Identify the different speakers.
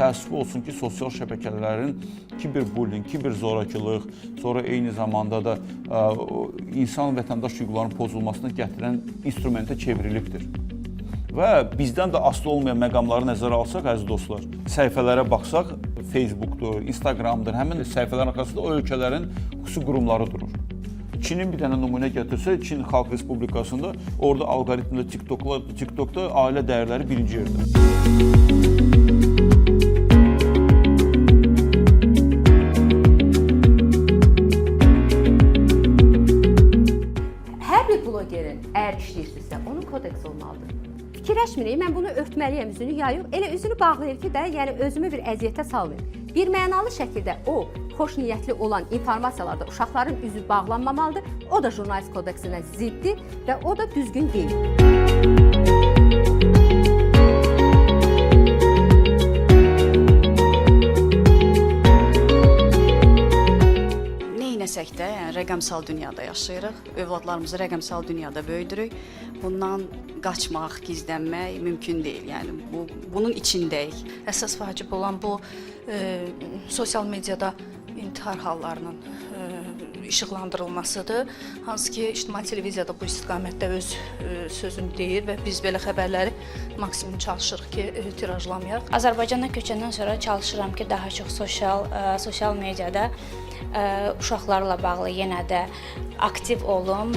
Speaker 1: təəssüf olsun ki, sosial şəbəkələrin kiberbullying, kiberzorakılıq, sonra eyni zamanda da insan vətəndaş hüquqlarının pozulmasına gətirən instrumentə çevrilibdir. Və bizdən də asılı olmayan məqamları nəzərə alsaq, əziz dostlar, səhifələrə baxsaq, Facebookdur, Instagramdır, həmin səhifələrin arxasında o ölkələrin xüsusi qurumları durur. Çinin bir dənə nümunə gətirsə, Çin Xalq Respublikasında orada alqoritmdə TikTokda ailə dəyərləri birinci yerdə.
Speaker 2: Hər bir blogerin əgər işləyirsinizsə, onun kodeksi olmalıdır. Fikirləşmirik, mən bunu örtməliyəm üzünü ya yox, elə üzünü bağlayır ki, yəni özümü bir əziyyətə salmayım. Bir mənalı şəkildə o, xoş niyyətli olan informasiyalarda uşaqların üzü bağlanmamalıdır. O da jurnalist kodeksinə ziddir və o da düzgün deyil.
Speaker 3: Neynəsək də, yəni rəqəmsal dünyada yaşayırıq, övladlarımızı rəqəmsal dünyada böyüdürük. Bundan qaçmaq, gizlənmək mümkün deyil. Yəni bunun içindəyik.
Speaker 4: Əsas vacib olan bu sosial mediada intihar hallarının işıqlandırılmasıdır. Hansı ki, ictimai televiziyada bu istiqamətdə öz sözünü deyir və biz belə xəbərləri maksimum çalışırıq ki, tirajlamayaq.
Speaker 5: Azərbaycana köçəndən sonra çalışıram ki, daha çox sosial mediada uşaqlarla bağlı yenə də aktiv olum.